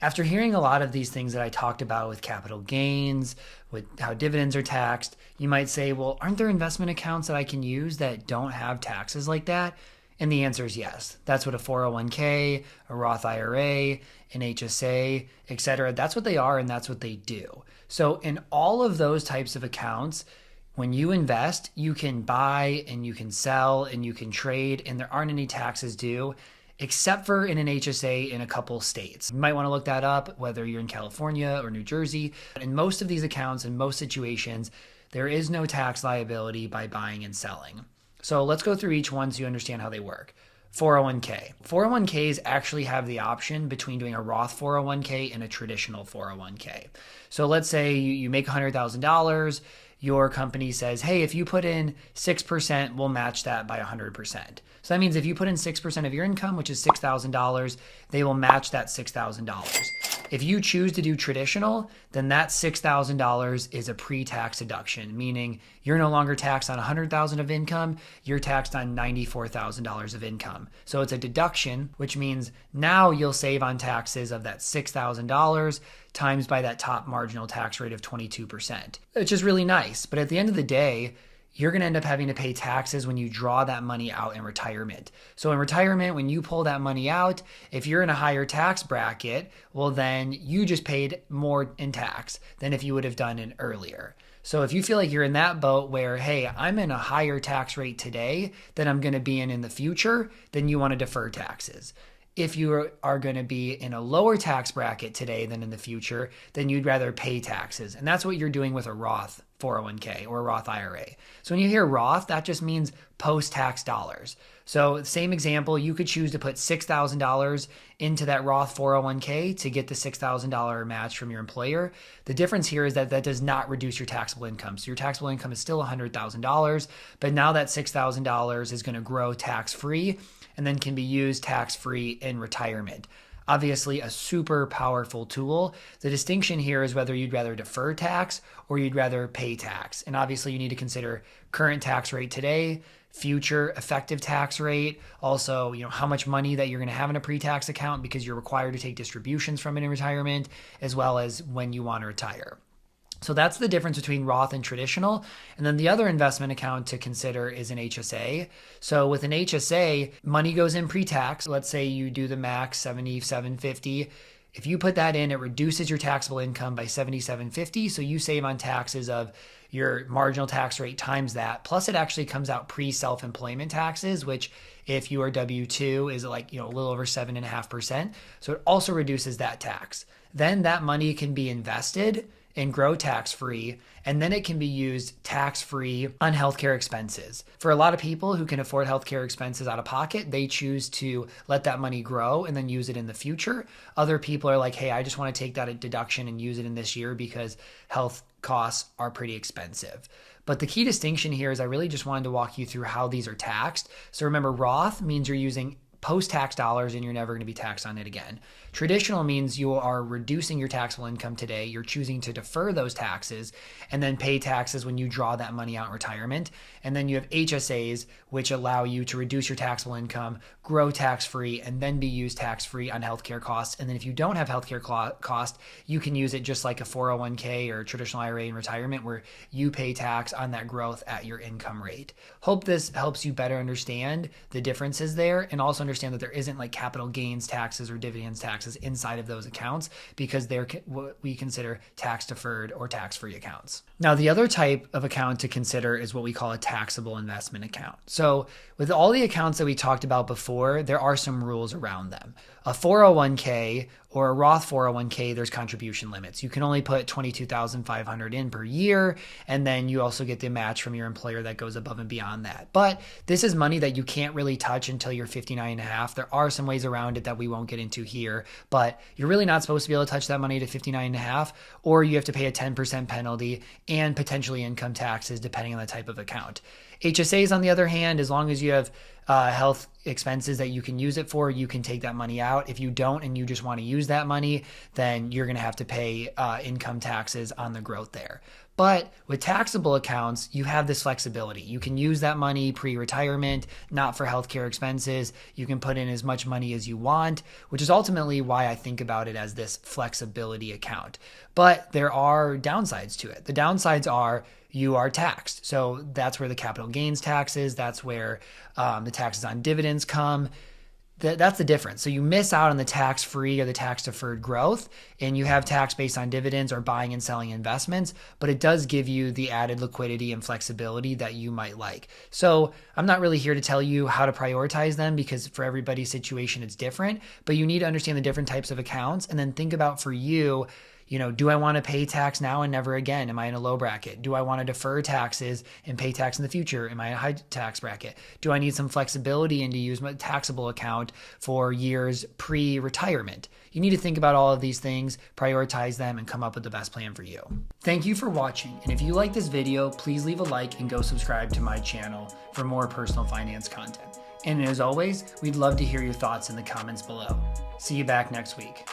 After hearing a lot of these things that I talked about with capital gains, with how dividends are taxed, you might say, well, aren't there investment accounts that I can use that don't have taxes like that? And the answer is yes. That's what a 401k, a Roth IRA, an HSA, etc. That's what they are, and that's what they do. So in all of those types of accounts, when you invest, you can buy and you can sell and you can trade, and there aren't any taxes due, except for in an HSA in a couple states. You might want to look that up, whether you're in California or New Jersey. In most of these accounts, in most situations, there is no tax liability by buying and selling. So let's go through each one so you understand how they work. 401k. 401ks actually have the option between doing a Roth 401k and a traditional 401k. So let's say you make $100,000. Your company says, hey, if you put in 6%, we'll match that by 100%. So that means if you put in 6% of your income, which is $6,000, they will match that $6,000. If you choose to do traditional, then that $6,000 is a pre-tax deduction, meaning you're no longer taxed on $100,000 of income, you're taxed on $94,000 of income. So it's a deduction, which means now you'll save on taxes of that $6,000 times by that top marginal tax rate of 22%, which is really nice. But at the end of the day, you're going to end up having to pay taxes when you draw that money out in retirement. So in retirement, when you pull that money out, if you're in a higher tax bracket, well, then you just paid more in tax than if you would have done it earlier. So if you feel like you're in that boat where, hey, I'm in a higher tax rate today than I'm going to be in the future, then you want to defer taxes. If you are going to be in a lower tax bracket today than in the future, then you'd rather pay taxes. And that's what you're doing with a Roth 401k or a Roth IRA. So when you hear Roth, that just means post-tax dollars. So same example, you could choose to put $6,000 into that Roth 401k to get the $6,000 match from your employer. The difference here is that that does not reduce your taxable income. So your taxable income is still $100,000, but now that $6,000 is going to grow tax-free and then can be used tax-free in retirement. Obviously, a super powerful tool. The distinction here is whether you'd rather defer tax or you'd rather pay tax. And obviously, you need to consider current tax rate today, future effective tax rate, also, how much money that you're going to have in a pre-tax account because you're required to take distributions from it in retirement, as well as when you want to retire. So that's the difference between Roth and traditional. And then the other investment account to consider is an HSA. So with an HSA, money goes in pre-tax. Let's say you do the max $7,750. If you put that in, it reduces your taxable income by $7,750. So you save on taxes of your marginal tax rate times that. Plus it actually comes out pre-self-employment taxes, which if you are W-2 is like, a little over 7.5%. So it also reduces that tax. Then that money can be invested and grow tax-free, and then it can be used tax-free on healthcare expenses. For a lot of people who can afford healthcare expenses out of pocket, they choose to let that money grow and then use it in the future. Other people are like, hey, I just want to take that deduction and use it in this year because health costs are pretty expensive. But the key distinction here is I really just wanted to walk you through how these are taxed. So remember, Roth means you're using post-tax dollars and you're never going to be taxed on it again. Traditional means you are reducing your taxable income today. You're choosing to defer those taxes and then pay taxes when you draw that money out in retirement. And then you have HSAs, which allow you to reduce your taxable income, grow tax-free, and then be used tax-free on healthcare costs. And then if you don't have healthcare cost, you can use it just like a 401k or a traditional IRA in retirement where you pay tax on that growth at your income rate. Hope this helps you better understand the differences there and also understand that there isn't like capital gains taxes or dividends taxes inside of those accounts because they're what we consider tax deferred or tax-free accounts. Now, the other type of account to consider is what we call a taxable investment account. So with all the accounts that we talked about before, there are some rules around them. A 401k or a Roth 401k, there's contribution limits. You can only put $22,500 in per year, and then you also get the match from your employer that goes above and beyond that. But this is money that you can't really touch until you're 59 and a half. There are some ways around it that we won't get into here, but you're really not supposed to be able to touch that money to 59 and a half, or you have to pay a 10% penalty and potentially income taxes depending on the type of account. HSAs, on the other hand, as long as you have health expenses that you can use it for, you can take that money out. If you don't and you just want to use that money, then you're going to have to pay income taxes on the growth there. But with taxable accounts, you have this flexibility. You can use that money pre-retirement, not for healthcare expenses. You can put in as much money as you want, which is ultimately why I think about it as this flexibility account. But there are downsides to it. The downsides are you are taxed. So that's where the capital gains tax is. That's where the taxes on dividends come. That's the difference. So you miss out on the tax-free or the tax-deferred growth, and you have tax based on dividends or buying and selling investments, but it does give you the added liquidity and flexibility that you might like. So I'm not really here to tell you how to prioritize them because for everybody's situation, it's different, but you need to understand the different types of accounts and then think about for you, do I want to pay tax now and never again? Am I in a low bracket? Do I want to defer taxes and pay tax in the future? Am I in a high tax bracket? Do I need some flexibility and to use my taxable account for years pre-retirement? You need to think about all of these things, prioritize them, and come up with the best plan for you. Thank you for watching. And if you like this video, please leave a like and go subscribe to my channel for more personal finance content. And as always, we'd love to hear your thoughts in the comments below. See you back next week.